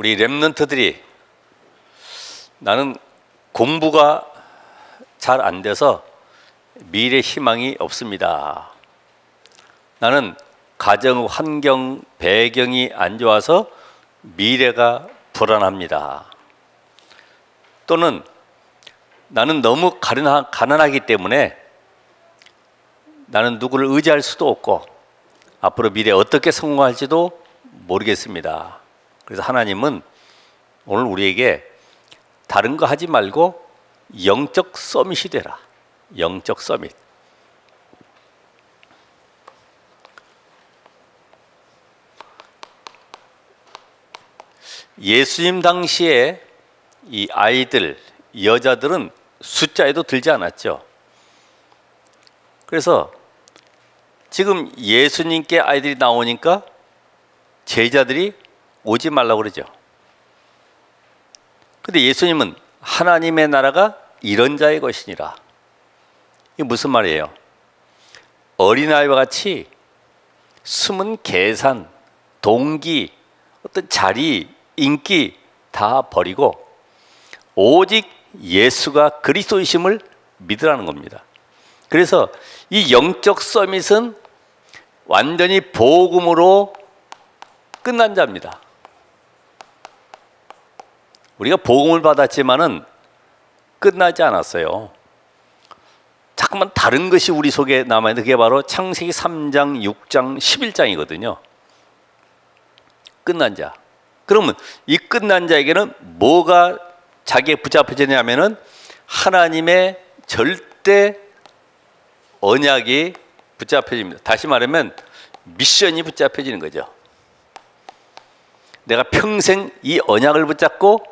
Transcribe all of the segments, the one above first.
우리 랩런트들이 나는 공부가 잘 안 돼서 미래 희망이 없습니다. 나는 가정 환경 배경이 안 좋아서 미래가 불안합니다. 또는 나는 너무 가난하기 때문에 나는 누구를 의지할 수도 없고 앞으로 미래에 어떻게 성공할지도 모르겠습니다. 그래서 하나님은 오늘 우리에게 다른 거 하지 말고 영적 서밋이 되라. 영적 서밋. 예수님 당시에 이 아이들, 여자들은 숫자에도 들지 않았죠. 그래서 지금 예수님께 아이들이 나오니까 제자들이 오지 말라고 그러죠. 근데 예수님은 하나님의 나라가 이런 자의 것이니라. 이게 무슨 말이에요? 어린아이와 같이 숨은 계산, 동기, 어떤 자리, 인기 다 버리고 오직 예수가 그리스도이심을 믿으라는 겁니다. 그래서 이 영적 서밋은 완전히 복음으로 끝난 자입니다. 우리가 복음을 받았지만은 끝나지 않았어요. 자꾸만 다른 것이 우리 속에 남아있는데 그게 바로 창세기 3장, 6장, 11장이거든요. 끝난 자. 그러면 이 끝난 자에게는 뭐가 자기에 붙잡혀지냐면은 하나님의 절대 언약이 붙잡혀집니다. 다시 말하면 미션이 붙잡혀지는 거죠. 내가 평생 이 언약을 붙잡고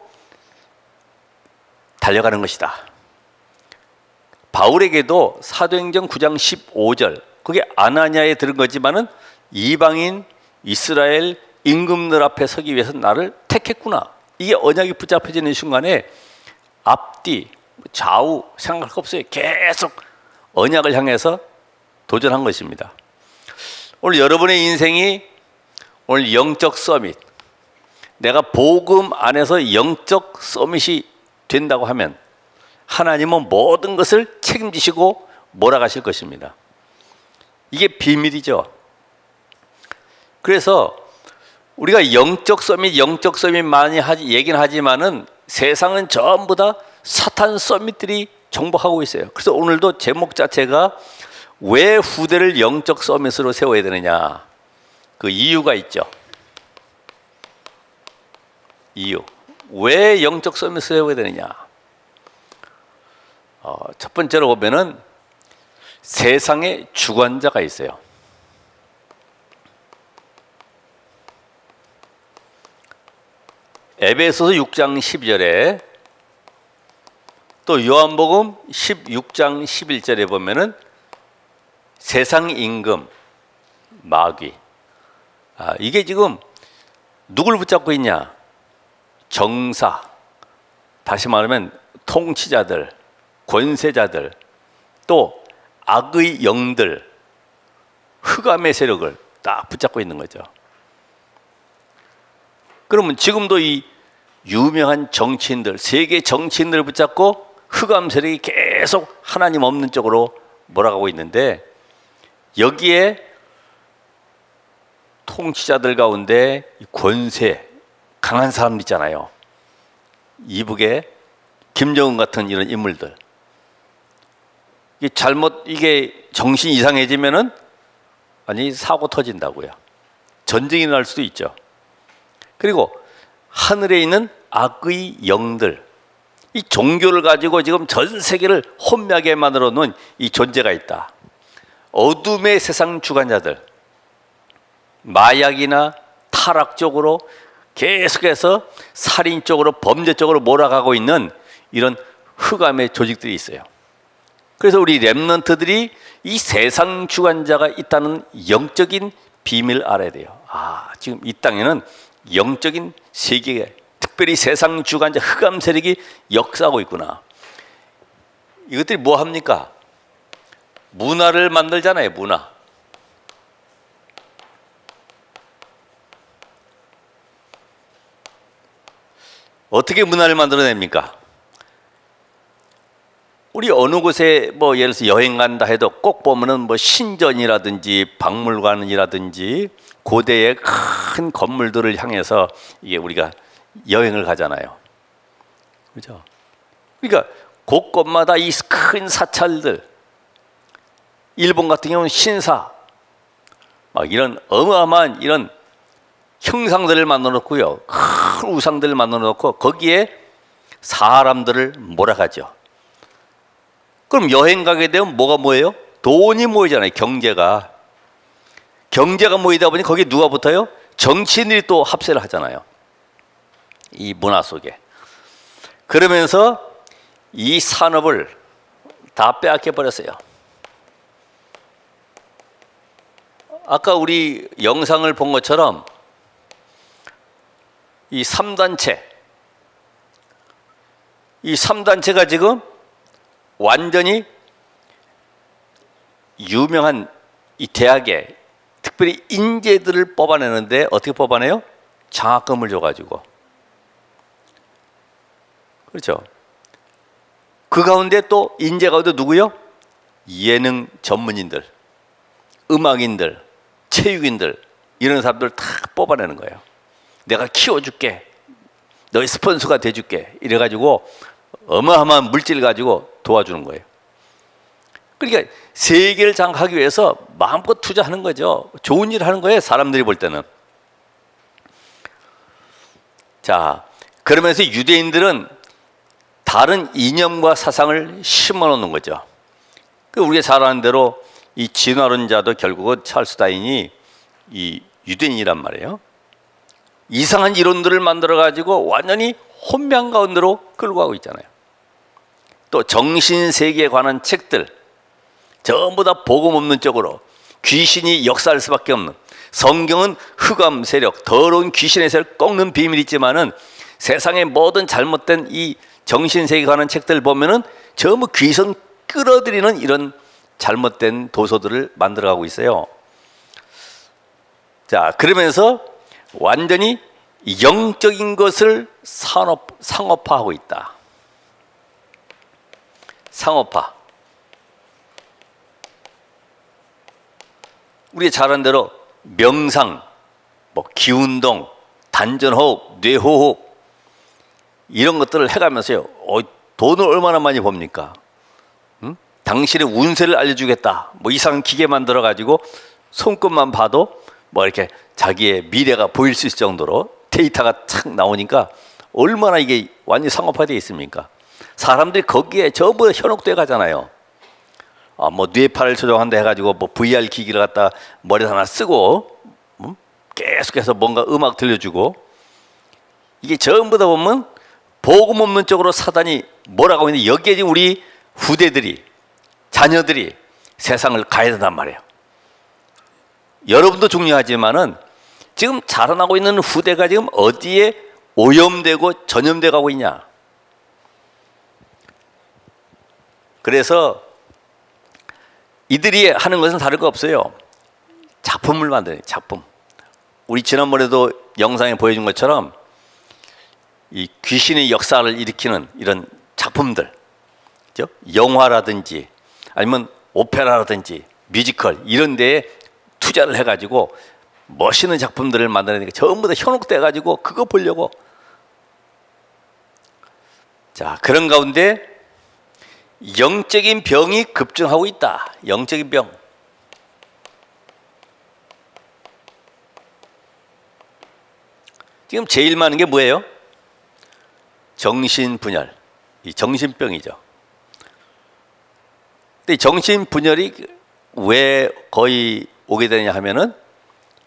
달려가는 것이다. 바울에게도 사도행전 9장 15절 그게 아나니아에 들은 거지만은 이방인 이스라엘 임금들 앞에 서기 위해서 나를 택했구나. 이게 언약이 붙잡혀지는 순간에 앞뒤 좌우 생각할 거 없어요. 계속 언약을 향해서 도전한 것입니다. 오늘 여러분의 인생이 오늘 영적 서밋, 내가 복음 안에서 영적 서밋이 된다고 하면 하나님은 모든 것을 책임지시고 몰아가실 것입니다. 이게 비밀이죠. 그래서 우리가 영적 서밋 많이 얘기는 하지만은 세상은 전부 다 사탄 서밋들이 정복하고 있어요. 그래서 오늘도 제목 자체가 왜 후대를 영적 서밋으로 세워야 되느냐. 그 이유가 있죠. 이유. 왜 영적 서밋을 세워야 되느냐. 첫 번째로 보면은 세상에 주관자가 있어요. 에베소서 6장 12절에 또 요한복음 16장 11절에 보면은 세상 임금 마귀. 이게 지금 누굴 붙잡고 있냐? 정사, 다시 말하면 통치자들, 권세자들, 또 악의 영들, 흑암의 세력을 딱 붙잡고 있는 거죠. 그러면 지금도 이 유명한 정치인들, 세계 정치인들을 붙잡고 흑암 세력이 계속 하나님 없는 쪽으로 몰아가고 있는데 여기에 통치자들 가운데 권세, 강한 사람들 있잖아요. 이북에 김정은 같은 이런 인물들. 이게 정신이 이상해지면은 사고 터진다고요. 전쟁이 날 수도 있죠. 그리고 하늘에 있는 악의 영들, 이 종교를 가지고 지금 전 세계를 혼미하게 만들어 놓은 이 존재가 있다. 어둠의 세상 주관자들, 마약이나 타락 쪽으로 계속해서 살인 쪽으로 범죄 쪽으로 몰아가고 있는 이런 흑암의 조직들이 있어요. 그래서 우리 랩런트들이 이 세상 주관자가 있다는 영적인 비밀을 알아야 돼요. 지금 이 땅에는 영적인 세계에 특별히 세상 주관자 흑암 세력이 역사하고 있구나. 이것들이 뭐 합니까? 문화를 만들잖아요. 문화. 어떻게 문화를 만들어냅니까? 우리 어느 곳에 뭐 예를 들어서 여행 간다 해도 꼭 보면은 뭐 신전이라든지 박물관이라든지 고대의 큰 건물들을 향해서 이게 우리가 여행을 가잖아요. 그죠? 그러니까 곳곳마다 이 큰 사찰들, 일본 같은 경우는 신사, 막 이런 어마어마한 이런 형상들을 만들어 놓고요. 큰 우상들을 만들어 놓고 거기에 사람들을 몰아가죠. 그럼 여행 가게 되면 뭐가 모여요? 돈이 모이잖아요. 경제가 모이다 보니 거기에 누가 붙어요? 정치인들이 또 합세를 하잖아요. 이 문화 속에. 그러면서 이 산업을 다 빼앗겨 버렸어요. 아까 우리 영상을 본 것처럼 이 3단체, 이 3단체가 지금 완전히 유명한 이 대학에 특별히 인재들을 뽑아내는데 어떻게 뽑아내요? 장학금을 줘가지고. 그렇죠. 그 가운데 또 인재 가운데 누구요? 예능 전문인들, 음악인들, 체육인들 이런 사람들 다 뽑아내는 거예요. 내가 키워줄게, 너의 스폰서가 돼줄게 이래가지고 어마어마한 물질 가지고 도와주는 거예요. 그러니까 세계를 장악하기 위해서 마음껏 투자하는 거죠. 좋은 일을 하는 거예요. 사람들이 볼 때는. 자, 그러면서 유대인들은 다른 이념과 사상을 심어 놓는 거죠. 우리가 잘 아는 대로 이 진화론자도 결국은 찰스 다윈이 이 유대인이란 말이에요. 이상한 이론들을 만들어 가지고 완전히 혼미한 가운데로 끌고 가고 있잖아요. 또 정신세계에 관한 책들 전부 다 복음 없는 쪽으로 귀신이 역사할 수밖에 없는, 성경은 흑암 세력, 더러운 귀신의 세력을 꺾는 비밀이 있지만은 세상의 모든 잘못된 이 정신세계에 관한 책들 보면은 전부 귀신 끌어들이는 이런 잘못된 도서들을 만들어가고 있어요. 자, 그러면서 완전히 영적인 것을 상업화하고 있다. 상업화. 우리가 잘 아는 대로 명상, 뭐 기운동, 단전호흡, 뇌호흡 이런 것들을 해가면서요. 돈을 얼마나 많이 법니까? 당신의 운세를 알려주겠다. 뭐 이상한 기계 만들어 가지고 손끝만 봐도 뭐 이렇게 자기의 미래가 보일 수 있을 정도로 데이터가 착 나오니까 얼마나 이게 완전히 상업화되어 있습니까? 사람들이 거기에 전부 현혹돼 가잖아요. 뭐 뇌파를 조정한다 해가지고 뭐 VR 기기를 갖다 머리에 하나 쓰고 계속해서 뭔가 음악 들려주고, 이게 전부 다 보면 복음 없는 쪽으로 사단이 뭐라고 하는데 여기에 지금 우리 후대들이, 자녀들이 세상을 가야 된단 말이에요. 여러분도 중요하지만은 지금 자라나고 있는 후대가 지금 어디에 오염되고 전염돼 가고 있냐. 그래서 이들이 하는 것은 다를 거 없어요. 작품을 만드는 작품. 우리 지난번에도 영상에 보여준 것처럼 이 귀신의 역사를 일으키는 이런 작품들, 그렇죠? 영화라든지 아니면 오페라라든지 뮤지컬 이런 데에 투자를 해가지고 멋있는 작품들을 만들어내니까 전부 다 현혹돼가지고 그거 보려고. 자, 그런 가운데 영적인 병이 급증하고 있다. 영적인 병. 지금 제일 많은 게 뭐예요? 정신분열. 이 정신병이죠. 근데 정신분열이 왜 거의 오게 되냐 하면은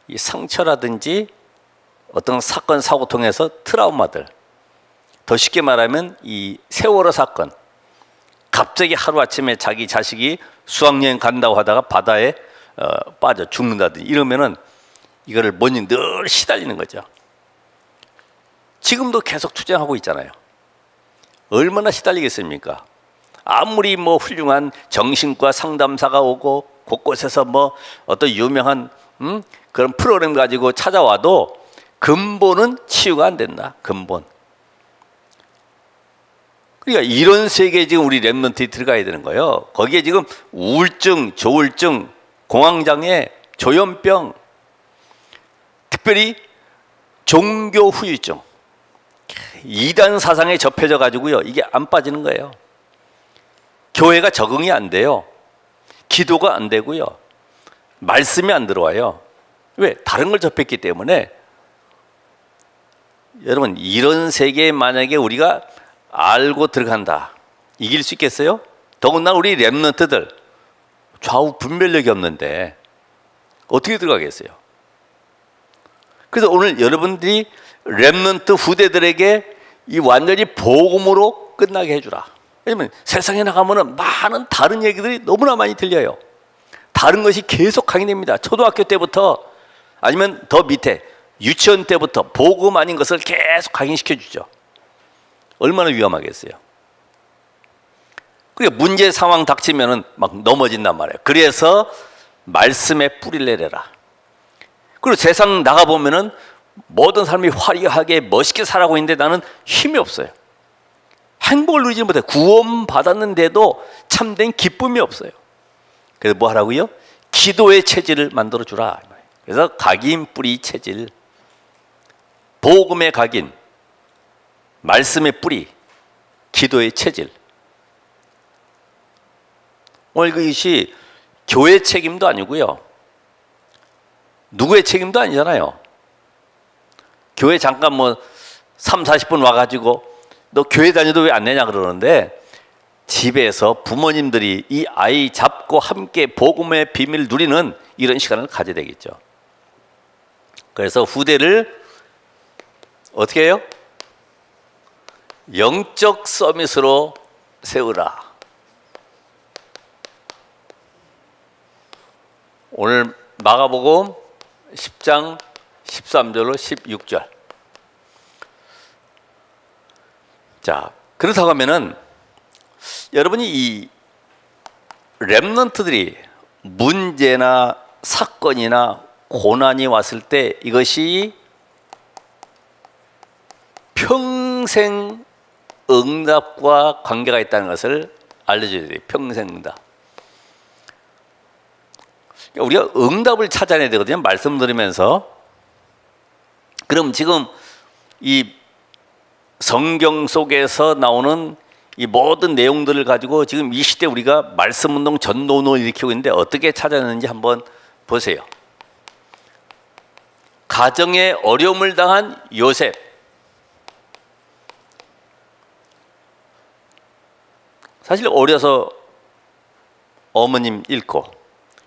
이 상처라든지 어떤 사건 사고 통해서 트라우마들, 더 쉽게 말하면 이 세월호 사건, 갑자기 하루아침에 자기 자식이 수학여행 간다고 하다가 바다에 빠져 죽는다든지 이러면은 이거를 뭐니 늘 시달리는 거죠. 지금도 계속 투쟁하고 있잖아요. 얼마나 시달리겠습니까? 아무리 뭐 훌륭한 정신과 상담사가 오고 곳곳에서 뭐 어떤 유명한 그런 프로그램 가지고 찾아와도 근본은 치유가 안 된다. 근본. 그러니까 이런 세계에 지금 우리 렘넌트에 들어가야 되는 거예요. 거기에 지금 우울증, 조울증, 공황장애, 조현병, 특별히 종교 후유증, 이단 사상에 접혀져 가지고요, 이게 안 빠지는 거예요. 교회가 적응이 안 돼요. 기도가 안 되고요. 말씀이 안 들어와요. 왜? 다른 걸 접했기 때문에. 여러분, 이런 세계에 만약에 우리가 알고 들어간다, 이길 수 있겠어요? 더군다나 우리 렘넌트들 좌우 분별력이 없는데 어떻게 들어가겠어요? 그래서 오늘 여러분들이 렘넌트 후대들에게 이 완전히 복음으로 끝나게 해주라. 왜냐면 세상에 나가면은 많은 다른 얘기들이 너무나 많이 들려요. 다른 것이 계속 강의됩니다. 초등학교 때부터 아니면 더 밑에 유치원 때부터 복음 아닌 것을 계속 강의시켜 주죠. 얼마나 위험하겠어요. 그러니까 문제 상황 닥치면은 막 넘어진단 말이에요. 그래서 말씀에 뿌리를 내려라. 그리고 세상 나가 보면은 모든 사람이 화려하게 멋있게 살아가고 있는데 나는 힘이 없어요. 행복을 누리지 못해. 구원 받았는데도 참된 기쁨이 없어요. 그래서 뭐 하라고요? 기도의 체질을 만들어 주라. 그래서 각인 뿌리 체질, 복음의 각인, 말씀의 뿌리, 기도의 체질. 오늘 그것이 교회 책임도 아니고요, 누구의 책임도 아니잖아요. 교회 잠깐 뭐 3, 40분 와가지고 너 교회 다녀도 왜 안 내냐 그러는데, 집에서 부모님들이 이 아이 잡고 함께 복음의 비밀을 누리는 이런 시간을 가져야 되겠죠. 그래서 후대를 어떻게 해요? 영적 서밋으로 세우라. 오늘 마가복음 10장 13절로 16절. 자, 그렇다고 하면은 여러분이 이 렘넌트들이 문제나 사건이나 고난이 왔을 때 이것이 평생 응답과 관계가 있다는 것을 알려줘야 돼요. 평생 응답. 우리가 응답을 찾아내야 되거든요. 말씀 들으면서. 그럼 지금 이 성경 속에서 나오는 이 모든 내용들을 가지고 지금 이 시대 우리가 말씀운동 전도운동을 일으키고 있는데 어떻게 찾아내는지 한번 보세요. 가정에 어려움을 당한 요셉. 사실 어려서 어머님 잃고,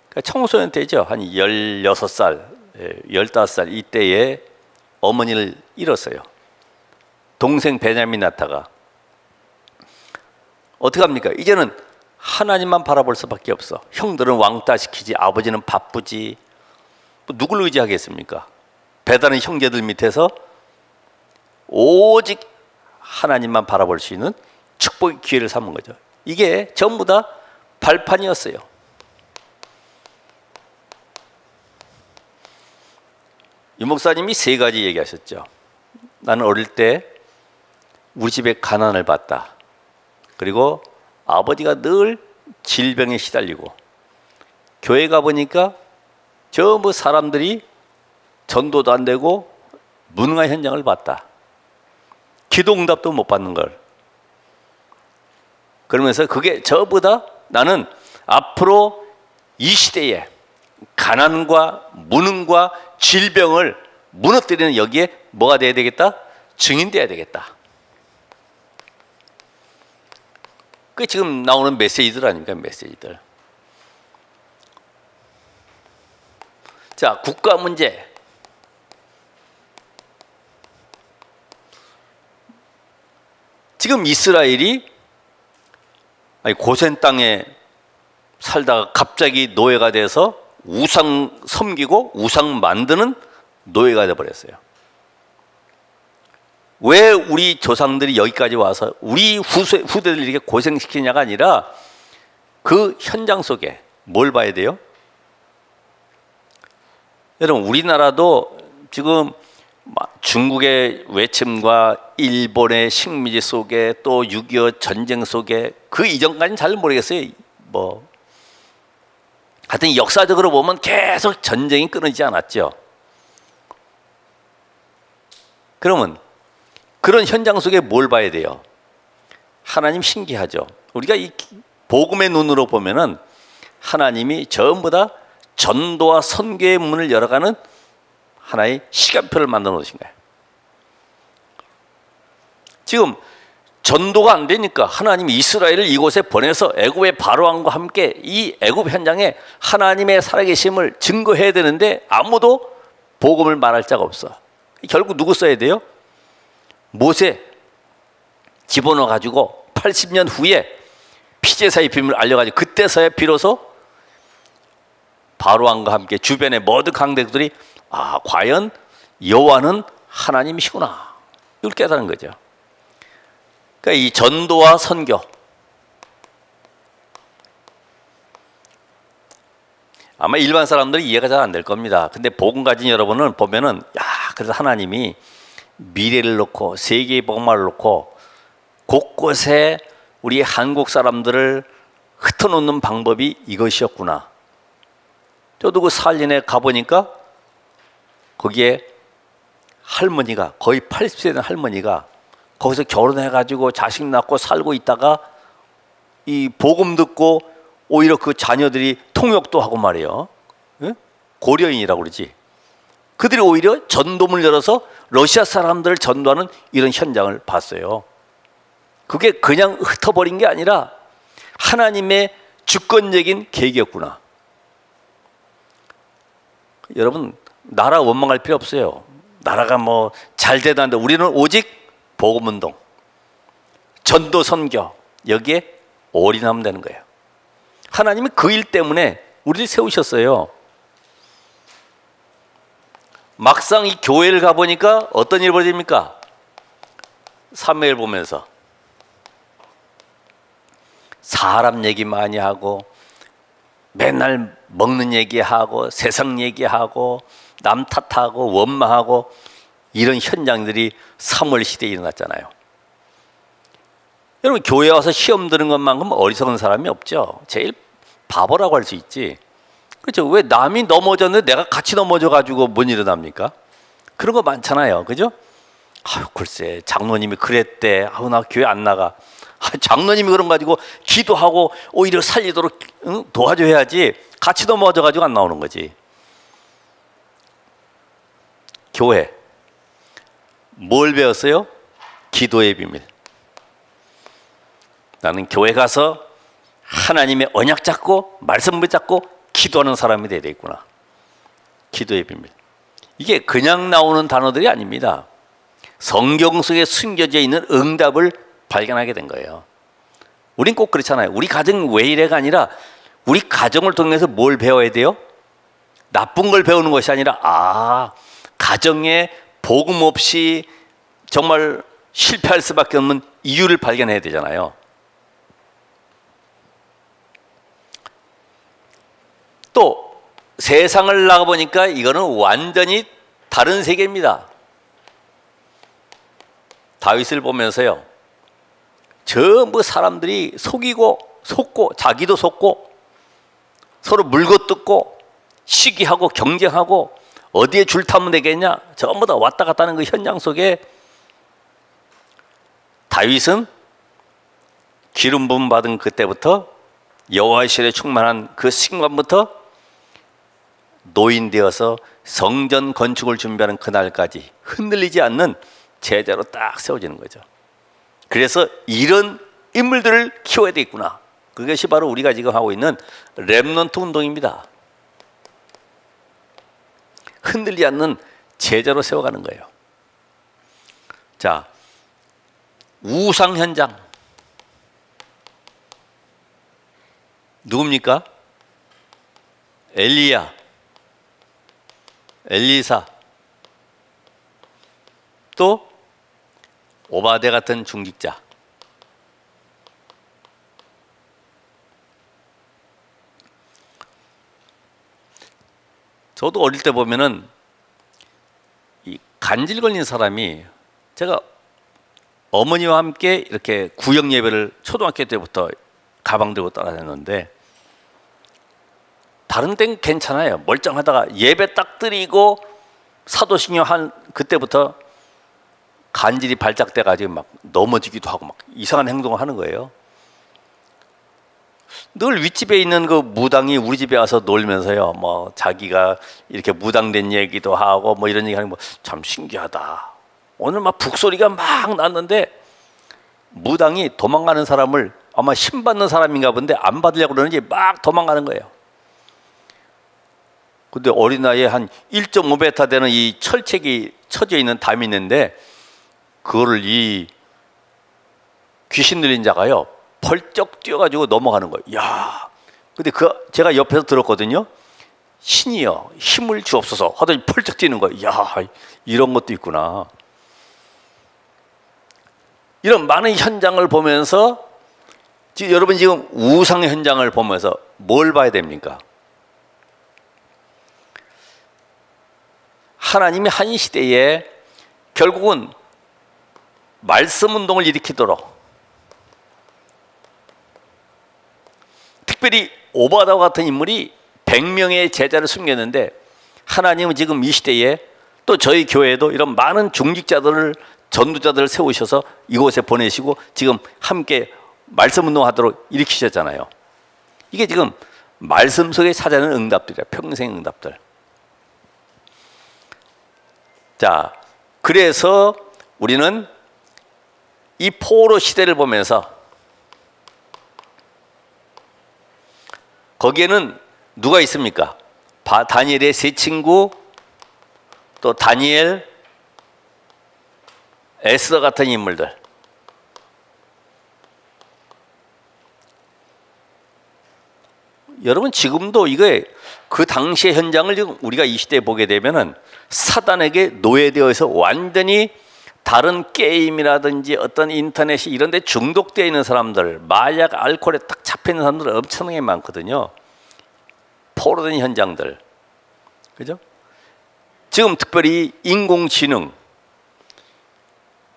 그러니까 청소년 때죠. 한 16살, 15살 이때에 어머니를 잃었어요. 동생 베냐민 낳다가. 어떻게 합니까? 이제는 하나님만 바라볼 수밖에 없어. 형들은 왕따 시키지, 아버지는 바쁘지, 누굴 의지하겠습니까? 배다른 형제들 밑에서 오직 하나님만 바라볼 수 있는 축복의 기회를 삼은 거죠. 이게 전부 다 발판이었어요. 유 목사님이 3가지 얘기하셨죠. 나는 어릴 때 우리 집에 가난을 봤다. 그리고 아버지가 늘 질병에 시달리고, 교회 가보니까 전부 사람들이 전도도 안 되고 무능한 현장을 봤다. 기도 응답도 못 받는 걸. 그러면서 그게 저보다 나는 앞으로 이 시대에 가난과 무능과 질병을 무너뜨리는 여기에 뭐가 돼야 되겠다? 증인돼야 되겠다. 그게 지금 나오는 메시지들 아닙니까? 메시지들. 자, 국가 문제. 지금 이스라엘이 고센 땅에 살다가 갑자기 노예가 돼서 우상 섬기고 우상 만드는 노예가 되어버렸어요. 왜 우리 조상들이 여기까지 와서 우리 후대들 이렇게 고생시키냐가 아니라 그 현장 속에 뭘 봐야 돼요? 여러분, 우리나라도 지금 중국의 외침과 일본의 식민지 속에 또 6.25 전쟁 속에 그 이전까지는 잘 모르겠어요. 뭐 하여튼 역사적으로 보면 계속 전쟁이 끊이지 않았죠. 그러면 그런 현장 속에 뭘 봐야 돼요? 하나님 신기하죠. 우리가 이 복음의 눈으로 보면은 하나님이 전부 다 전도와 선교의 문을 열어가는 하나의 시간표를 만들어 놓으신 거예요. 지금 전도가 안 되니까 하나님이 이스라엘을 이곳에 보내서 애굽의 바로왕과 함께 이 애굽 현장에 하나님의 살아계심을 증거해야 되는데 아무도 복음을 말할 자가 없어. 결국 누구 써야 돼요? 모세 집어넣어 가지고 80년 후에 피제사의 비밀을 알려가지고 그때서야 비로소 바로왕과 함께 주변의 모든 강대들이 아 과연 여호와는 하나님이시구나 이걸 깨달은 거죠. 그러니까 이 전도와 선교 아마 일반 사람들이 이해가 잘 안 될 겁니다. 근데 복음 가진 여러분은 보면은 야 그래서 하나님이 미래를 놓고 세계의 복음을 놓고 곳곳에 우리 한국 사람들을 흩어놓는 방법이 이것이었구나. 저도 그 살린에 가보니까 거기에 할머니가 거의 80세 된 할머니가 거기서 결혼해가지고 자식 낳고 살고 있다가 이 복음 듣고 오히려 그 자녀들이 통역도 하고 말이에요. 고려인이라고 그러지. 그들이 오히려 전도문을 열어서 러시아 사람들을 전도하는 이런 현장을 봤어요. 그게 그냥 흩어버린 게 아니라 하나님의 주권적인 계획이었구나. 여러분 나라 원망할 필요 없어요. 나라가 뭐 잘 되다는데 우리는 오직 복음운동, 전도 선교 여기에 올인하면 되는 거예요. 하나님이 그 일 때문에 우리를 세우셨어요. 막상 이 교회를 가보니까 어떤 일이 벌어집니까? 사무엘 보면서 사람 얘기 많이 하고 맨날 먹는 얘기하고 세상 얘기하고 남 탓하고 원망하고 이런 현장들이 사무엘 시대에 일어났잖아요. 여러분 교회 와서 시험 드는 것만큼 어리석은 사람이 없죠. 제일 바보라고 할 수 있지. 그렇죠. 왜 남이 넘어졌는데 내가 같이 넘어져 가지고 뭔 일어납니까? 그런 거 많잖아요. 그죠? 아유 글쎄 장로님이 그랬대. 아우 나 교회 안 나가. 장로님이 그런 거 가지고 기도하고 오히려 살리도록 도와줘야지 같이 넘어져 가지고 안 나오는 거지. 교회 뭘 배웠어요? 기도의 비밀. 나는 교회 가서 하나님의 언약 잡고 말씀 붙잡고 기도하는 사람이 되야 되겠구나. 기도의 비밀. 이게 그냥 나오는 단어들이 아닙니다. 성경 속에 숨겨져 있는 응답을 발견하게 된 거예요. 우린 꼭 그렇잖아요. 우리 가정 왜 이래가 아니라 우리 가정을 통해서 뭘 배워야 돼요? 나쁜 걸 배우는 것이 아니라 가정에 복음 없이 정말 실패할 수밖에 없는 이유를 발견해야 되잖아요. 또 세상을 나가보니까 이거는 완전히 다른 세계입니다. 다윗을 보면서요. 전부 사람들이 속이고 속고 자기도 속고 서로 물고 뜯고 시기하고 경쟁하고 어디에 줄 타면 되겠냐 전부 다 왔다 갔다 하는 그 현장 속에 다윗은 기름 부음 받은 그때부터 여호와의 신에 충만한 그 순간부터 노인되어서 성전 건축을 준비하는 그날까지 흔들리지 않는 제자로 딱 세워지는 거죠. 그래서 이런 인물들을 키워야 되겠구나. 그것이 바로 우리가 지금 하고 있는 렘넌트 운동입니다. 흔들리지 않는 제자로 세워가는 거예요. 자, 우상 현장 누굽니까? 엘리야, 엘리사, 또 오바데 같은 중직자. 저도 어릴 때 보면은 이 간질 걸린 사람이 제가 어머니와 함께 이렇게 구역 예배를 초등학교 때부터 가방 들고 따라다녔는데 다른 데는 괜찮아요. 멀쩡하다가 예배 딱 드리고 사도신경 한 그때부터 간질이 발작돼 가지고 막 넘어지기도 하고 막 이상한 행동을 하는 거예요. 늘 윗집에 있는 그 무당이 우리 집에 와서 놀면서요. 뭐 자기가 이렇게 무당된 얘기도 하고 뭐 이런 얘기하는 거 참 신기하다. 오늘 막 북소리가 막 났는데 무당이 도망가는 사람을 아마 신 받는 사람인가 본데 안 받으려고 그러는지 막 도망가는 거예요. 근데 어린 나이에 한 1.5m 되는 이 철책이 쳐져 있는 담이 있는데 그거를 이 귀신 들린 자가요 펄쩍 뛰어가지고 넘어가는 거예요. 야, 근데 제가 옆에서 들었거든요. 신이여 힘을 주옵소서 하더니 펄쩍 뛰는 거예요. 야, 이런 것도 있구나. 이런 많은 현장을 보면서 여러분 지금 우상 현장을 보면서 뭘 봐야 됩니까? 하나님이 한 시대에 결국은 말씀 운동을 일으키도록 특별히 오바다 같은 인물이 100명의 제자를 숨겼는데 하나님은 지금 이 시대에 또 저희 교회에도 이런 많은 중직자들을 전도자들을 세우셔서 이곳에 보내시고 지금 함께 말씀 운동하도록 일으키셨잖아요. 이게 지금 말씀 속에 찾아내는 응답들이야. 평생 응답들. 자, 그래서 우리는 이 포로 시대를 보면서 거기에는 누가 있습니까? 다니엘의 세 친구, 또 다니엘, 에스더 같은 인물들. 여러분 지금도 이게 그 당시의 현장을 지금 우리가 이 시대에 보게 되면은 사단에게 노예되어서 완전히 다른 게임이라든지 어떤 인터넷이 이런 데 중독되어 있는 사람들, 마약, 알코올에 딱 잡혀 있는 사람들 엄청나게 많거든요. 포로된 현장들. 그죠? 지금 특별히 인공지능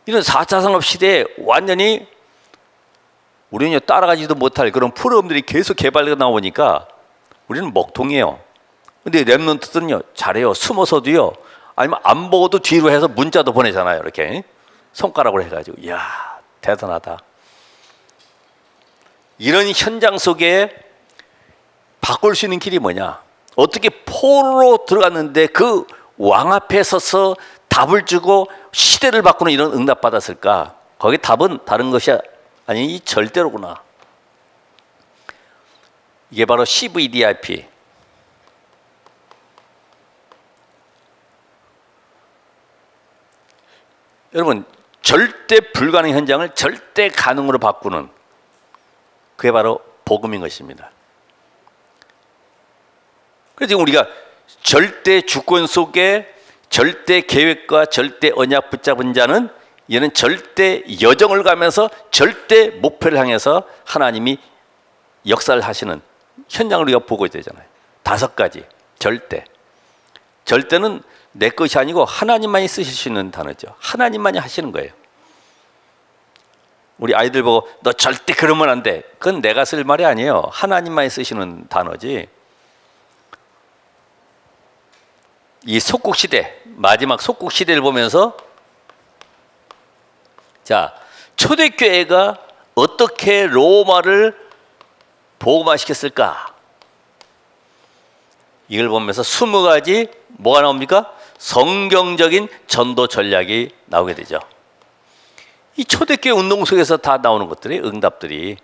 이런 4차 산업 시대에 완전히 우리는 따라가지도 못할 그런 프로그램들이 계속 개발되고 나오니까 우리는 먹통이에요. 근데 랩런트들은요 잘해요. 숨어서도요. 아니면 안 보고도 뒤로 해서 문자도 보내잖아요. 이렇게 손가락으로 해가지고 이야 대단하다. 이런 현장 속에 바꿀 수 있는 길이 뭐냐? 어떻게 포로로 들어갔는데 그 왕 앞에 서서 답을 주고 시대를 바꾸는 이런 응답 받았을까? 거기 답은 다른 것이 아니 이 절대로구나. 이게 바로 CVDIP. 여러분 절대 불가능 현장을 절대 가능으로 바꾸는 그게 바로 복음인 것입니다. 그래서 지금 우리가 절대 주권 속에 절대 계획과 절대 언약 붙잡은 자는 얘는 절대 여정을 가면서 절대 목표를 향해서 하나님이 역사를 하시는 현장을 우리가 보고 있잖아요. 5가지 절대. 절대는 내 것이 아니고 하나님만이 쓰실 수 있는 단어죠. 하나님만이 하시는 거예요. 우리 아이들 보고 너 절대 그러면 안 돼. 그건 내가 쓸 말이 아니에요. 하나님만이 쓰시는 단어지. 이 속국시대, 마지막 속국시대를 보면서 자, 초대교회가 어떻게 로마를 복음화시켰을까? 이걸 보면서 20가지 뭐가 나옵니까? 성경적인 전도 전략이 나오게 되죠. 이 초대교회 운동 속에서 다 나오는 것들이 응답들이.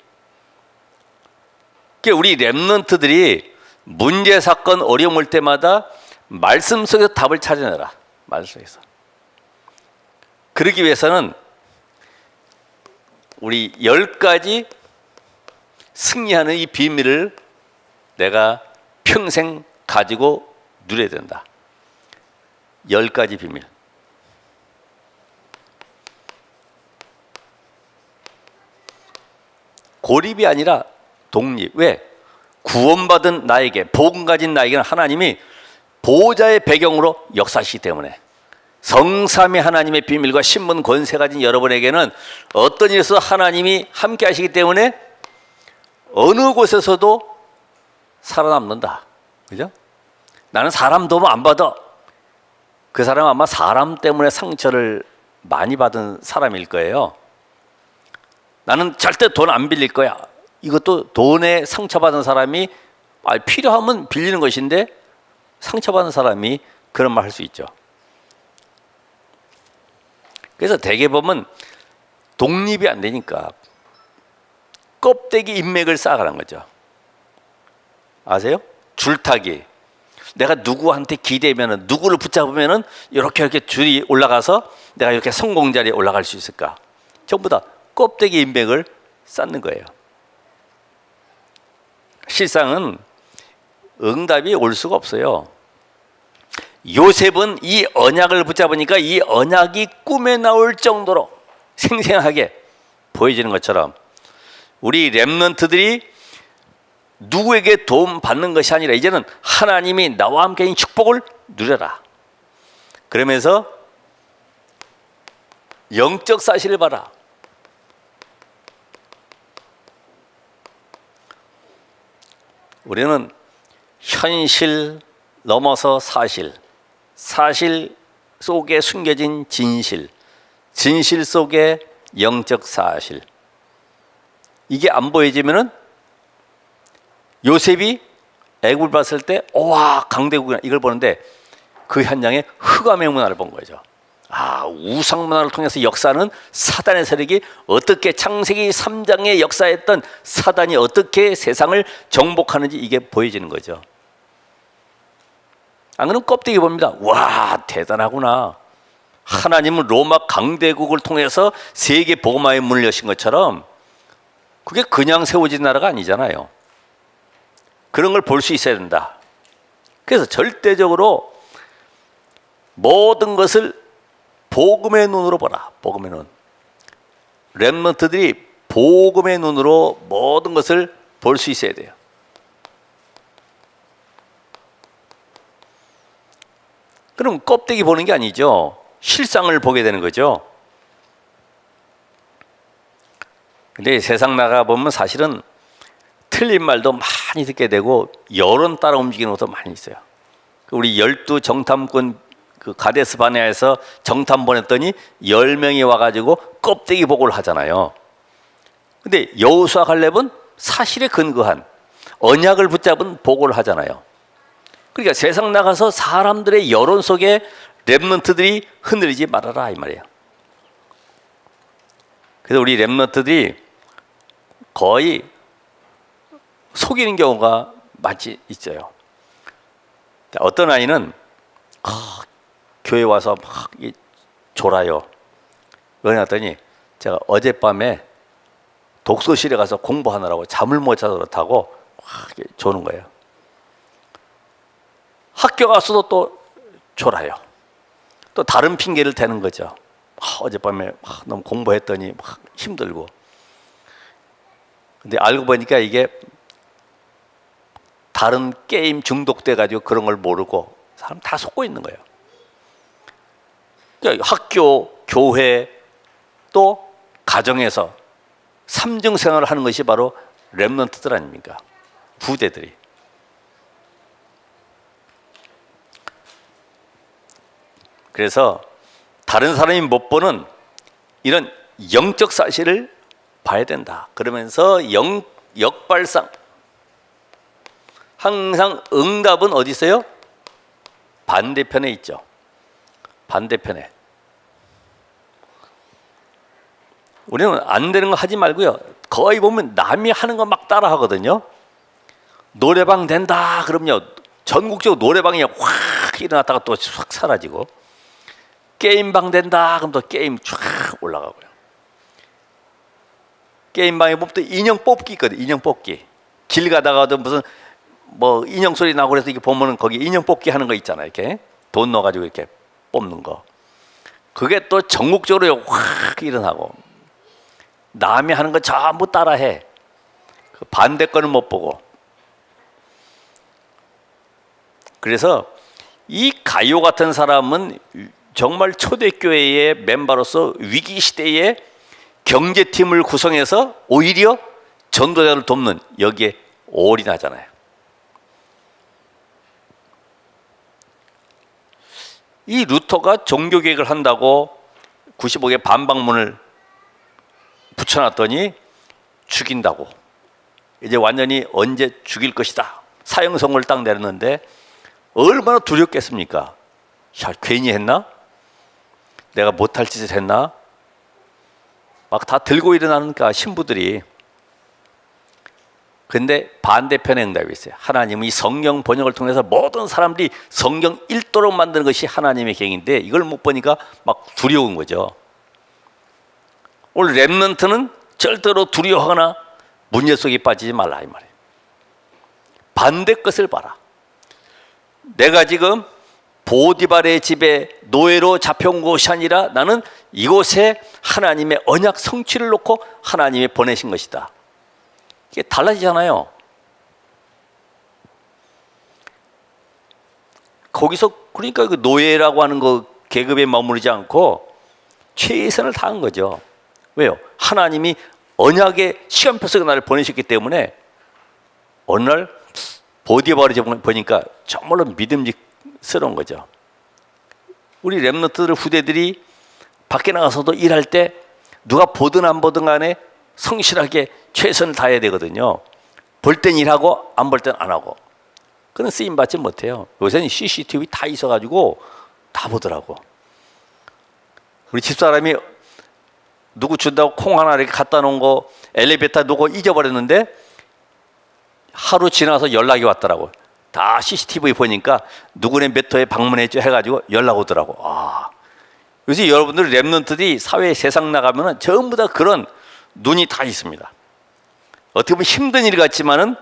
우리 랩런트들이 문제, 사건, 어려움 올 때마다 말씀 속에서 답을 찾아내라. 말씀 속에서. 그러기 위해서는 우리 10가지 승리하는 이 비밀을 내가 평생 가지고 누려야 된다. 10가지 비밀. 고립이 아니라 독립. 왜? 구원받은 나에게, 복음 가진 나에게는 하나님이 보호자의 배경으로 역사하시기 때문에 성삼위 하나님의 비밀과 신분 권세 가진 여러분에게는 어떤 일에서 하나님이 함께 하시기 때문에 어느 곳에서도 살아남는다. 그죠? 나는 사람 도움 안 받아. 그 사람은 아마 사람 때문에 상처를 많이 받은 사람일 거예요. 나는 절대 돈 안 빌릴 거야. 이것도 돈에 상처받은 사람이 필요하면 빌리는 것인데 상처받은 사람이 그런 말 할 수 있죠. 그래서 대개 보면 독립이 안 되니까 껍데기 인맥을 쌓아가는 거죠. 아세요? 줄타기. 내가 누구한테 기대면은, 누구를 붙잡으면은 이렇게 줄이 올라가서 내가 이렇게 성공 자리에 올라갈 수 있을까? 전부 다 껍데기 인맥을 쌓는 거예요. 실상은 응답이 올 수가 없어요. 요셉은 이 언약을 붙잡으니까 이 언약이 꿈에 나올 정도로 생생하게 보여지는 것처럼 우리 렘넌트들이 누구에게 도움 받는 것이 아니라 이제는 하나님이 나와 함께인 축복을 누려라. 그러면서 영적 사실을 봐라. 우리는 현실 넘어서 사실, 사실 속에 숨겨진 진실, 진실 속에 영적 사실. 이게 안 보여지면은 요셉이 애굽을 봤을 때 와 강대국이나 이걸 보는데 그 현장에 흑암의 문화를 본 거죠. 우상 문화를 통해서 역사는 사단의 세력이 어떻게 창세기 3장에 역사했던 사단이 어떻게 세상을 정복하는지 이게 보여지는 거죠. 안 그러면 껍데기 봅니다. 와 대단하구나. 하나님은 로마 강대국을 통해서 세계 복음화의 문을 여신 것처럼 그게 그냥 세워진 나라가 아니잖아요. 그런 걸 볼 수 있어야 된다. 그래서 절대적으로 모든 것을 복음의 눈으로 보라. 복음의 눈. 렘넌트들이 복음의 눈으로 모든 것을 볼 수 있어야 돼요. 그럼 껍데기 보는 게 아니죠. 실상을 보게 되는 거죠. 근데 세상 나가보면 사실은 틀린 말도 많이 듣게 되고 여론 따라 움직이는 것도 많이 있어요. 우리 12정탐꾼 그 가데스 바네아에서 정탐 보냈더니 10명이 와가지고 껍데기 보고를 하잖아요. 근데 여호수아 갈렙은 사실에 근거한 언약을 붙잡은 보고를 하잖아요. 그러니까 세상 나가서 사람들의 여론 속에 렘넌트들이 흔들리지 말아라 이 말이에요. 그래서 우리 렘넌트들이 거의 속이는 경우가 많이 있어요. 어떤 아이는 교회 와서 막 졸아요. 왜 그랬더니 제가 어젯밤에 독서실에 가서 공부하느라고 잠을 못 자서 그렇다고 막 조는 거예요. 학교 가서도 또 졸아요. 또 다른 핑계를 대는 거죠. 어젯밤에 너무 공부했더니 막 힘들고. 근데 알고 보니까 이게 다른 게임 중독돼 가지고 그런 걸 모르고 사람 다 속고 있는 거예요. 그러니까 학교, 교회 또 가정에서 삼중 생활을 하는 것이 바로 렘넌트들 아닙니까? 부대들이. 그래서 다른 사람이 못 보는 이런 영적 사실을 봐야 된다. 그러면서 역발상. 항상 응답은 어디 있어요? 반대편에 있죠. 반대편에. 우리는 안 되는 거 하지 말고요. 거의 보면 남이 하는 거 막 따라 하거든요. 노래방 된다 그럼요. 전국적으로 노래방이 확 일어났다가 또 확 사라지고, 게임방 된다 그럼 또 게임 쫙 올라가고요. 게임방에 보면 또 인형 뽑기 있거든. 인형 뽑기. 길 가다가도 무슨 뭐 인형 소리 나고 그래서 이게 보면은 거기 인형 뽑기 하는 거 있잖아요. 이렇게 돈 넣어가지고 이렇게 뽑는 거. 그게 또 전국적으로 확 일어나고, 남이 하는 거 전부 따라해. 그 반대 거는 못 보고. 그래서 이 가요 같은 사람은 정말 초대교회의 멤버로서 위기 시대에 경제팀을 구성해서 오히려 전도자를 돕는, 여기에 올인하잖아요. 이 루터가 종교개혁을 한다고 95개 반박문을 붙여놨더니 죽인다고, 이제 완전히 언제 죽일 것이다, 사형선고를 딱 내렸는데 얼마나 두렵겠습니까? 야, 괜히 했나? 내가 못할 짓을 했나? 막 다 들고 일어나니까 신부들이. 근데 반대편의 응답이 있어요. 하나님은 이 성경 번역을 통해서 모든 사람들이 성경 읽도록 만드는 것이 하나님의 계획인데 이걸 못 보니까 막 두려운 거죠. 오늘 렘넌트는 절대로 두려워하거나 문제 속에 빠지지 말라 이 말이에요. 반대 것을 봐라. 내가 지금 보디발의 집에 노예로 잡혀온 것이 아니라 나는 이곳에 하나님의 언약 성취를 놓고 하나님이 보내신 것이다. 이게 달라지잖아요. 거기서 그러니까 그 노예라고 하는 거 계급에 머무르지 않고 최선을 다한 거죠. 왜요? 하나님이 언약의 시간표 속에 나를 보내셨기 때문에 어느 날 보디발을 보니까 정말로 믿음직스러운 거죠. 우리 렘넌트들 후대들이 밖에 나가서도 일할 때 누가 보든 안 보든 간에 성실하게 최선을 다해야 되거든요. 볼 땐 일하고 안 볼 땐 안 하고. 그건 쓰임 받지 못해요. 요새는 CCTV 다 있어가지고 다 보더라고. 우리 집사람이 누구 준다고 콩 하나 이렇게 갖다 놓은 거 엘리베이터 놓고 잊어버렸는데 하루 지나서 연락이 왔더라고. 다 CCTV 보니까 누구네 몇 호에 방문했죠 해가지고 연락 오더라고. 아, 요새 여러분들 렘넌트들이 사회 세상 나가면은 전부 다 그런 눈이 다 있습니다. 어떻게 보면 힘든 일 같지만은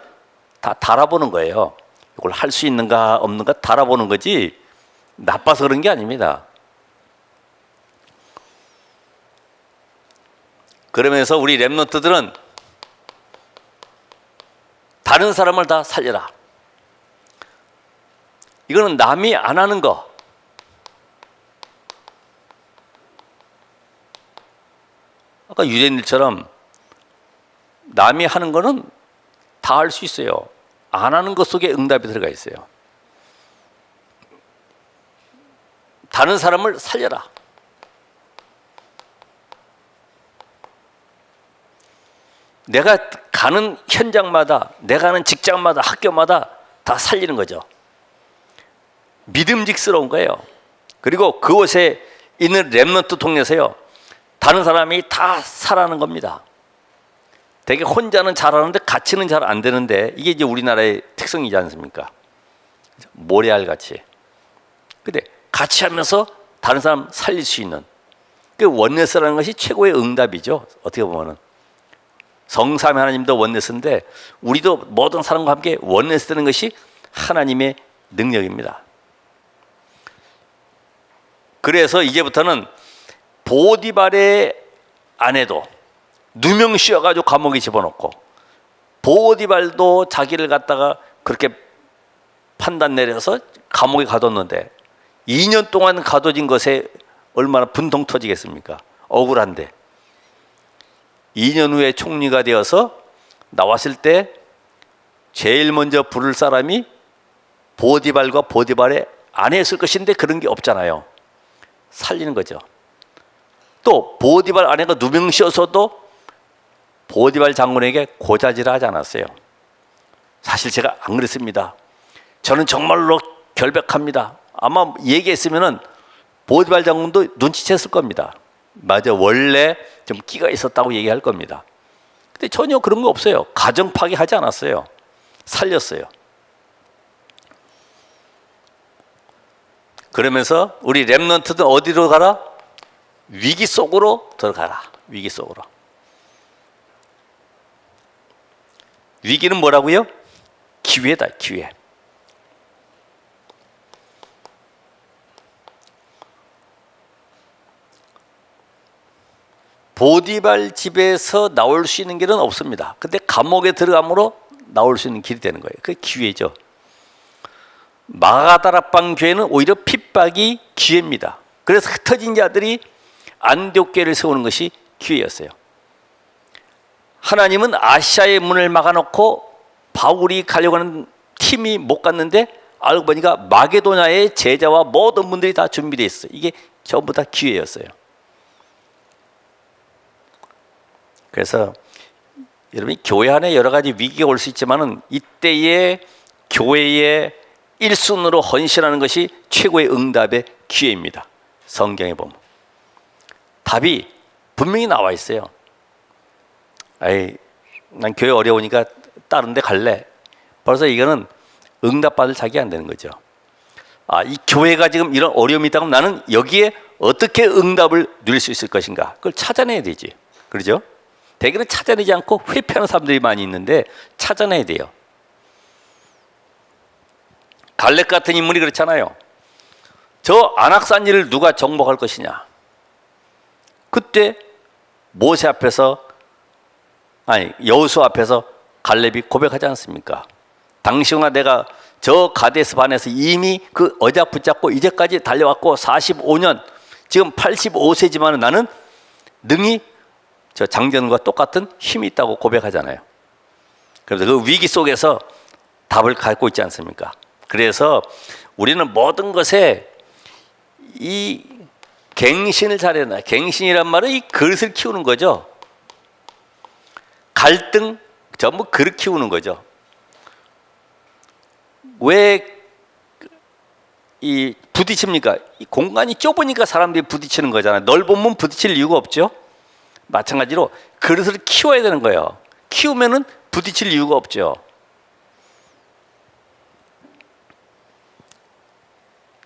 다 달아보는 거예요. 이걸 할 수 있는가 없는가 달아보는 거지 나빠서 그런 게 아닙니다. 그러면서 우리 렘넌트들은 다른 사람을 다 살려라. 이거는 남이 안 하는 거. 아까 유대인들처럼 남이 하는 거는 다 할 수 있어요. 안 하는 것 속에 응답이 들어가 있어요. 다른 사람을 살려라. 내가 가는 현장마다, 내가 가는 직장마다, 학교마다 다 살리는 거죠. 믿음직스러운 거예요. 그리고 그곳에 있는 렘넌트 통해서요, 다른 사람이 다 살아나는 겁니다. 되게 혼자는 잘하는데 같이는 잘 안 되는데 이게 이제 우리나라의 특성이지 않습니까? 모래알 같이. 근데 같이 하면서 다른 사람 살릴 수 있는 그 원네스라는 것이 최고의 응답이죠. 어떻게 보면은 성삼위 하나님도 원네스인데 우리도 모든 사람과 함께 원네스 되는 것이 하나님의 능력입니다. 그래서 이제부터는 보디발의 아내도 누명 씌워가지고 감옥에 집어넣고 보디발도 자기를 갖다가 그렇게 판단 내려서 감옥에 가뒀는데 2년 동안 가둬진 것에 얼마나 분통 터지겠습니까? 억울한데 2년 후에 총리가 되어서 나왔을 때 제일 먼저 부를 사람이 보디발과 보디발의 아내였을 것인데 그런 게 없잖아요. 살리는 거죠. 또 보디발 아내가 누명 씌워서도 보디발 장군에게 고자질하지 않았어요. 사실 제가 안 그랬습니다. 저는 정말로 결백합니다. 아마 얘기했으면은 보디발 장군도 눈치챘을 겁니다. 맞아, 원래 좀 끼가 있었다고 얘기할 겁니다. 근데 전혀 그런 거 없어요. 가정 파괴하지 않았어요. 살렸어요. 그러면서 우리 렘넌트들 어디로 가라? 위기 속으로 들어가라. 위기 속으로. 위기는 뭐라고요? 기회다, 기회. 보디발 집에서 나올 수 있는 길은 없습니다. 근데 감옥에 들어감으로 나올 수 있는 길이 되는 거예요. 그게 기회죠. 마가다락방 교회는 오히려 핍박이 기회입니다. 그래서 흩어진 자들이 안디옥 교회를 세우는 것이 기회였어요. 하나님은 아시아의 문을 막아놓고 바울이 가려고 하는 팀이 못 갔는데 알고 보니까 마게도냐의 제자와 모든 분들이 다 준비되어 있어요. 이게 전부 다 기회였어요. 그래서 여러분이 교회 안에 여러 가지 위기가 올 수 있지만은 이때에 교회의 일순으로 헌신하는 것이 최고의 응답의 기회입니다. 성경에 보면 답이 분명히 나와 있어요. 아이, 난 교회 어려우니까 다른 데 갈래. 벌써 이거는 응답받을 자격이 안 되는 거죠. 아, 이 교회가 지금 이런 어려움이 있다면 나는 여기에 어떻게 응답을 누릴 수 있을 것인가, 그걸 찾아내야 되지. 그렇죠? 대개는 찾아내지 않고 회피하는 사람들이 많이 있는데 찾아내야 돼요. 갈렙 같은 인물이 그렇잖아요. 저 안악산지를 누가 정복할 것이냐. 그때 모세 앞에서, 아니 여호수아 앞에서 갈렙이 고백하지 않습니까? 당시나 내가 저 가데스 반에서 이미 그 어자 붙잡고 이제까지 달려왔고 45년, 지금 85세지만 나는 능히 저 장전과 똑같은 힘이 있다고 고백하잖아요. 그래서 그 위기 속에서 답을 갖고 있지 않습니까? 그래서 우리는 모든 것에 이 갱신을 잘해야 돼. 갱신이란 말은 이 그릇을 키우는 거죠. 갈등 전부 그릇 키우는 거죠. 왜 이 부딪힙니까? 이 공간이 좁으니까 사람들이 부딪히는 거잖아요. 넓으면 부딪힐 이유가 없죠. 마찬가지로 그릇을 키워야 되는 거예요. 키우면은 부딪힐 이유가 없죠.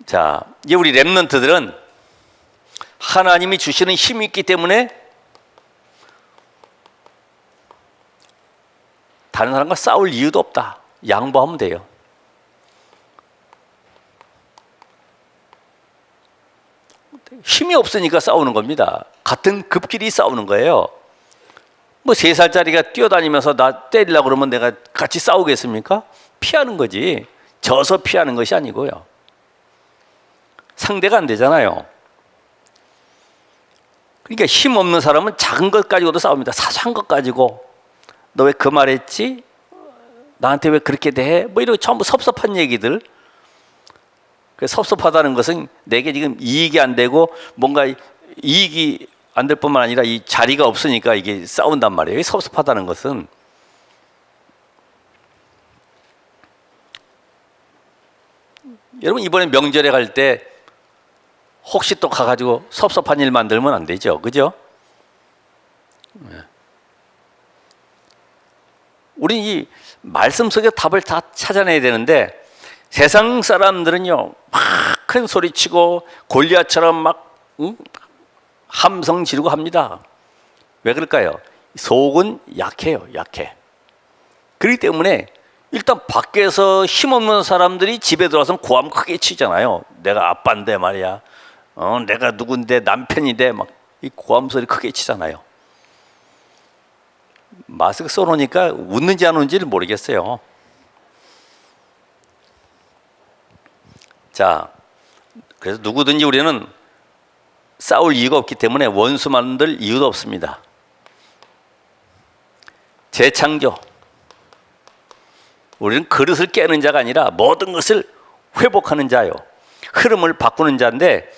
자, 이제 우리 렘넌트들은 하나님이 주시는 힘이 있기 때문에 다른 사람과 싸울 이유도 없다. 양보하면 돼요. 힘이 없으니까 싸우는 겁니다. 같은 급끼리 싸우는 거예요. 뭐 3살짜리가 뛰어다니면서 나 때리려고 그러면 내가 같이 싸우겠습니까? 피하는 거지. 져서 피하는 것이 아니고요. 상대가 안 되잖아요. 그러니까 힘 없는 사람은 작은 것 가지고도 싸웁니다. 사소한 것 가지고 너 왜 그 말했지? 나한테 왜 그렇게 대해? 뭐 이런 전부 섭섭한 얘기들. 섭섭하다는 것은 내게 지금 이익이 안 되고 뭔가 이익이 안 될 뿐만 아니라 이 자리가 없으니까 이게 싸운단 말이에요. 섭섭하다는 것은. 여러분 이번에 명절에 갈 때 혹시 또 가가지고 섭섭한 일 만들면 안 되죠. 그죠? 우리 이 말씀 속에 답을 다 찾아내야 되는데 세상 사람들은요 막 큰 소리치고 골리앗처럼 막 함성 지르고 합니다. 왜 그럴까요? 속은 약해요. 약해. 그렇기 때문에 일단 밖에서 힘없는 사람들이 집에 들어와서 고함 크게 치잖아요. 내가 아빠인데 말이야, 내가 누군데 남편인데 막 이 고함 소리 크게 치잖아요. 마스크 써놓으니까 웃는지 안 웃는지를 모르겠어요. 자, 그래서 누구든지 우리는 싸울 이유가 없기 때문에 원수 만들 이유도 없습니다. 재창조. 우리는 그릇을 깨는 자가 아니라 모든 것을 회복하는 자요. 흐름을 바꾸는 자인데,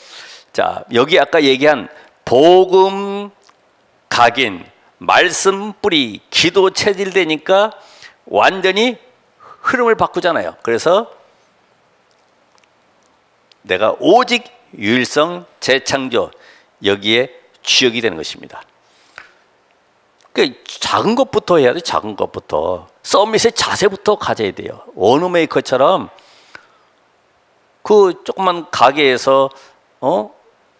자, 여기 아까 얘기한 복음 각인, 말씀 뿌리, 기도 체질되니까 완전히 흐름을 바꾸잖아요. 그래서 내가 오직 유일성 재창조, 여기에 주역이 되는 것입니다. 그러니까 작은 것부터 해야 돼. 작은 것부터. 서밋의 자세부터 가져야 돼요. 워너메이커처럼 그 조그만 가게에서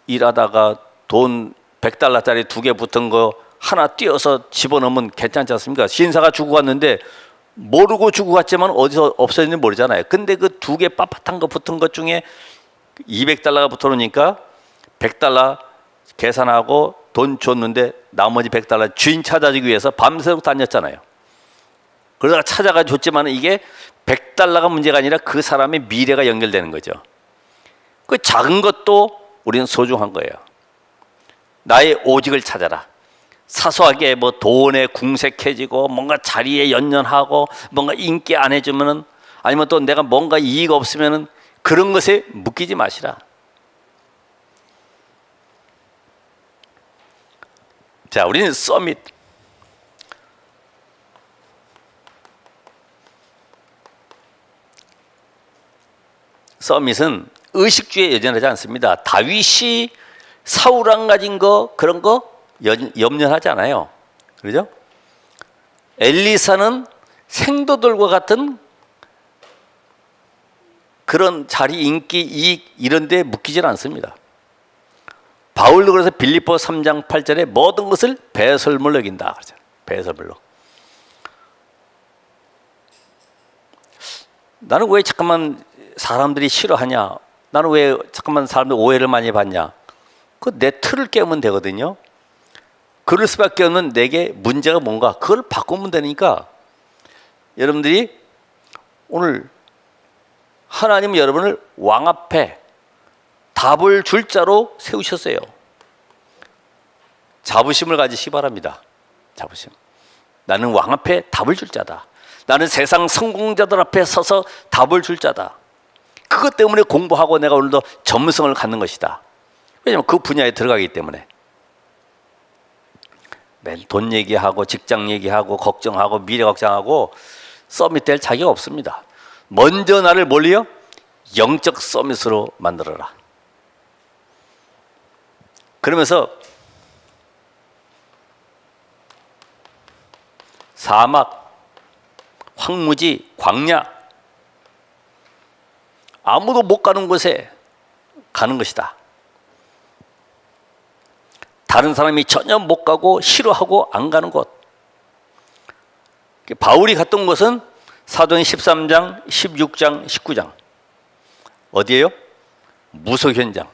일하다가 돈 $100짜리 2개 붙은 거 하나 띄어서 집어넣으면 괜찮지 않습니까? 신사가 주고 갔는데 모르고 주고 갔지만 어디서 없어졌는지 모르잖아요. 근데 그 2개 빳빳한 거 붙은 것 중에 $200가 붙어놓으니까 $100 계산하고 돈 줬는데 나머지 $100 주인 찾아주기 위해서 밤새도록 다녔잖아요. 그러다가 찾아가 줬지만 이게 $100가 문제가 아니라 그 사람의 미래가 연결되는 거죠. 그 작은 것도 우리는 소중한 거예요. 나의 오직을 찾아라. 사소하게 뭐 돈에 궁색해지고 뭔가 자리에 연연하고 뭔가 인기 안 해주면은, 아니면 또 내가 뭔가 이익 없으면은 그런 것에 묶이지 마시라. 자, 우리는 서밋. 서밋은 의식주의에 여전하지 않습니다. 다윗이 사울왕 가진 거, 그런 거 염려하지 않아요. 그러죠? 엘리사는 생도들과 같은 그런 자리, 인기, 이익 이런 데 묶이질 않습니다. 바울도 그래서 빌립보 3장 8절에 모든 것을 배설물로 여긴다. 배설물로. 나는 왜 잠깐만 사람들이 싫어하냐? 나는 왜 잠깐만 사람들 오해를 많이 받냐? 그 내 틀을 깨우면 되거든요. 그럴 수밖에 없는 내게 문제가 뭔가 그걸 바꾸면 되니까. 여러분들이 오늘 하나님은 여러분을 왕 앞에 답을 줄 자로 세우셨어요. 자부심을 가지시기 바랍니다. 자부심. 나는 왕 앞에 답을 줄 자다. 나는 세상 성공자들 앞에 서서 답을 줄 자다. 그것 때문에 공부하고 내가 오늘도 전문성을 갖는 것이다. 왜냐하면 그 분야에 들어가기 때문에. 맨 돈 얘기하고 직장 얘기하고 걱정하고 미래 걱정하고 서밋 될 자격 없습니다. 먼저 나를 뭘요? 영적 서밋으로 만들어라. 그러면서 사막, 황무지, 광야, 아무도 못 가는 곳에 가는 것이다. 다른 사람이 전혀 못 가고 싫어하고 안 가는 곳. 바울이 갔던 곳은 사도행 13장, 16장, 19장. 어디예요? 무속 현장.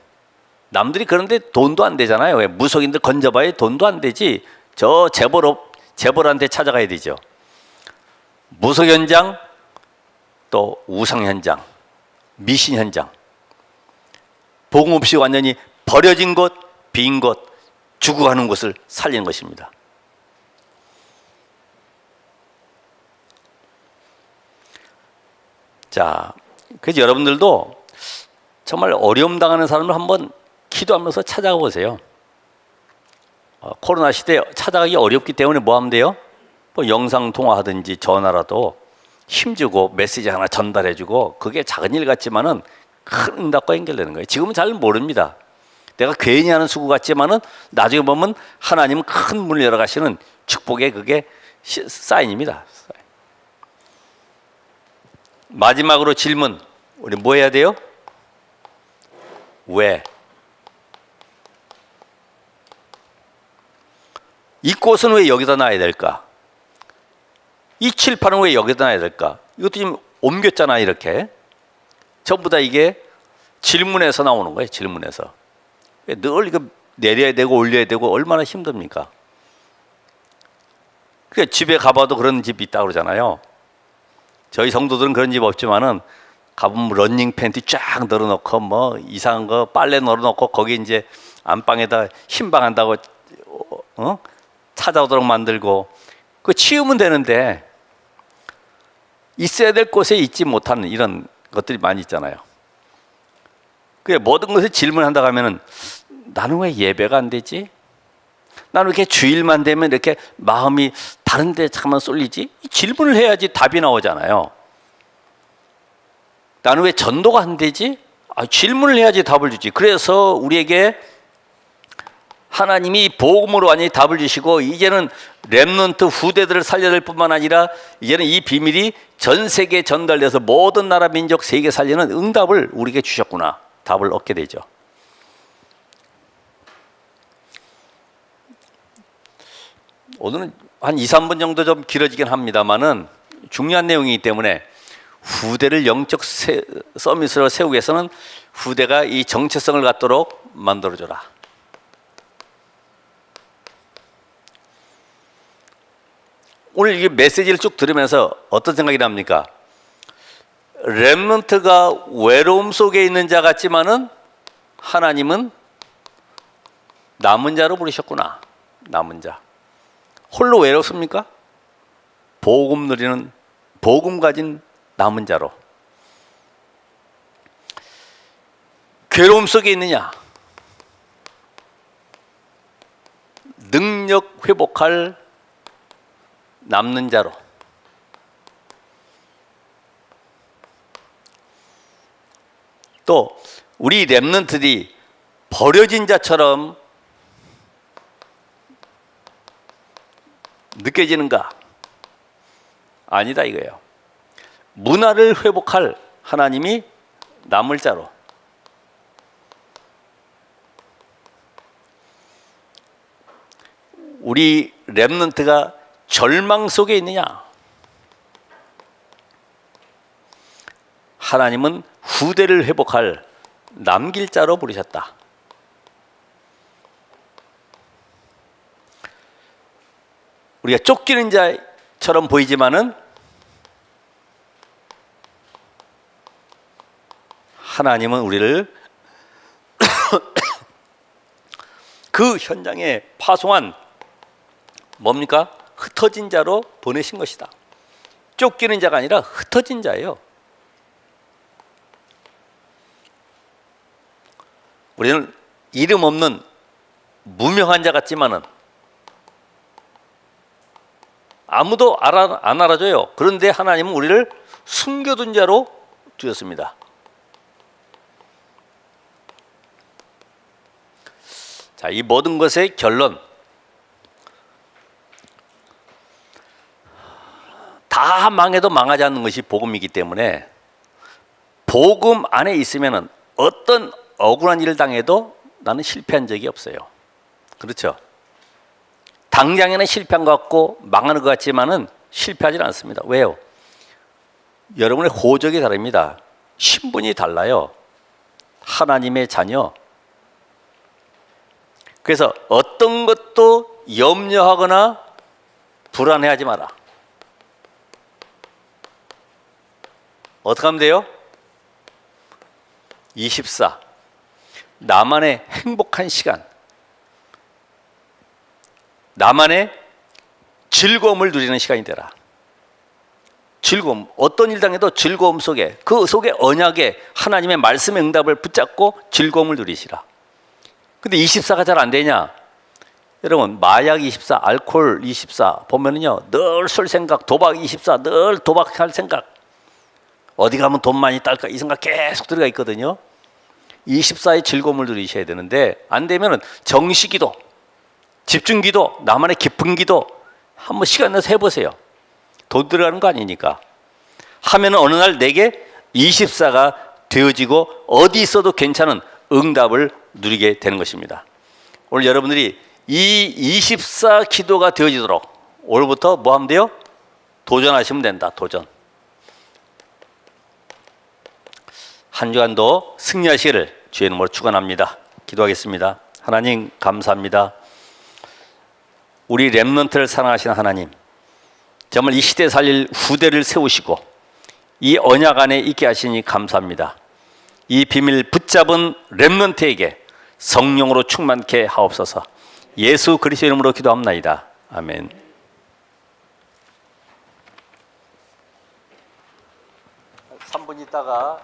남들이 그런데 돈도 안 되잖아요. 왜? 무속인들 건져봐야 돈도 안 되지. 저 재벌한테 찾아가야 되죠. 무속 현장, 또 우상 현장, 미신 현장. 복음 없이 완전히 버려진 곳, 빈 곳, 죽어가는 곳을 살리는 것입니다. 자, 그래서 여러분들도 정말 어려움 당하는 사람을 한번 기도하면서 찾아가 보세요. 코로나 시대에 찾아가기 어렵기 때문에 뭐 하면 돼요? 뭐 영상 통화하든지 전화라도 힘주고 메시지 하나 전달해주고, 그게 작은 일 같지만은 큰 응답과 연결되는 거예요. 지금은 잘 모릅니다. 내가 괜히 하는 수고 같지만은 나중에 보면 하나님은 큰 문을 열어가시는 축복의 그게 사인입니다. 마지막으로 질문. 우리 뭐 해야 돼요? 왜? 이 꽃은 왜 여기다 놔야 될까? 이 칠판은 왜 여기다 놔야 될까? 이것도 지금 옮겼잖아, 이렇게. 전부 다 이게 질문에서 나오는 거예요, 질문에서. 늘 이거 내려야 되고 올려야 되고 얼마나 힘듭니까? 그러니까 집에 가봐도 그런 집이 있다고 그러잖아요. 저희 성도들은 그런 집 없지만은 가보면 러닝 팬티 쫙 널어놓고 뭐 이상한 거 빨래 널어놓고 거기 이제 안방에다 신방한다고 찾아오도록 만들고, 그 치우면 되는데 있어야 될 곳에 있지 못하는 이런 것들이 많이 있잖아요. 그래, 모든 것을 질문한다고 하면은 나는 왜 예배가 안 되지? 나는 왜 이렇게 주일만 되면 이렇게 마음이 다른 데 잠깐만 쏠리지? 질문을 해야지 답이 나오잖아요. 나는 왜 전도가 안 되지? 질문을 해야지 답을 주지. 그래서 우리에게 하나님이 복음으로 완전히 답을 주시고, 이제는 렘넌트 후대들을 살려야 될 뿐만 아니라 이제는 이 비밀이 전 세계에 전달돼서 모든 나라 민족 세계 살리는 응답을 우리에게 주셨구나. 답을 얻게 되죠. 오늘은 한 2, 3분 정도 좀 길어지긴 합니다만은 중요한 내용이기 때문에 후대를 영적 서밋으로 세우기 위해서는 후대가 이 정체성을 갖도록 만들어줘라. 오늘 이 메시지를 쭉 들으면서 어떤 생각이 납니까? 렘넌트가 외로움 속에 있는 자 같지만은 하나님은 남은 자로 부르셨구나. 남은 자. 홀로 외롭습니까? 복음 누리는, 복음 가진 남은 자로. 괴로움 속에 있느냐? 능력 회복할 남는 자로. 또 우리 렘넌트들이 버려진 자처럼 느껴지는가? 아니다 이거예요. 문화를 회복할 하나님이 남을 자로. 우리 렘넌트가 절망 속에 있느냐? 하나님은 후대를 회복할 남길 자로 부르셨다. 우리가 쫓기는 자처럼 보이지만은 하나님은 우리를 그 현장에 파송한 뭡니까? 흩어진 자로 보내신 것이다. 쫓기는 자가 아니라 흩어진 자예요. 우리는 이름 없는 무명한 자 같지만은 아무도 안 알아줘요. 그런데 하나님은 우리를 숨겨둔 자로 두셨습니다. 자, 이 모든 것의 결론. 다 망해도 망하지 않는 것이 복음이기 때문에 복음 안에 있으면은 어떤 억울한 일을 당해도 나는 실패한 적이 없어요. 그렇죠? 당장에는 실패한 것 같고 망하는 것 같지만은 실패하지 않습니다. 왜요? 여러분의 호적이 다릅니다. 신분이 달라요. 하나님의 자녀. 그래서 어떤 것도 염려하거나 불안해하지 마라. 어떻게 하면 돼요? 24. 나만의 행복한 시간, 나만의 즐거움을 누리는 시간이 되라. 즐거움, 어떤 일 당해도 즐거움 속에, 그 속에 언약에 하나님의 말씀의 응답을 붙잡고 즐거움을 누리시라. 근데 24가 잘 안 되냐? 여러분, 마약 24, 알코올 24 보면은요, 늘 술 생각, 도박 24, 늘 도박할 생각, 어디 가면 돈 많이 딸까 이 생각 계속 들어가 있거든요. 24의 즐거움을 누리셔야 되는데 안 되면은 정시기도, 집중기도, 나만의 깊은 기도 한번 시간 내서 해보세요. 돈 들어가는 거 아니니까. 하면은 어느 날 내게 24가 되어지고 어디 있어도 괜찮은 응답을 누리게 되는 것입니다. 오늘 여러분들이 이 24 기도가 되어지도록 오늘부터 뭐 하면 돼요? 도전하시면 된다. 도전. 한 주간도 승리하시기를 주의 이름으로 축원합니다. 기도하겠습니다. 하나님 감사합니다. 우리 렘넌트를 사랑하시는 하나님, 정말 이 시대 살릴 후대를 세우시고 이 언약 안에 있게 하시니 감사합니다. 이 비밀 붙잡은 렘넌트에게 성령으로 충만케 하옵소서. 예수 그리스도 이름으로 기도합나이다. 아멘. 3분 있다가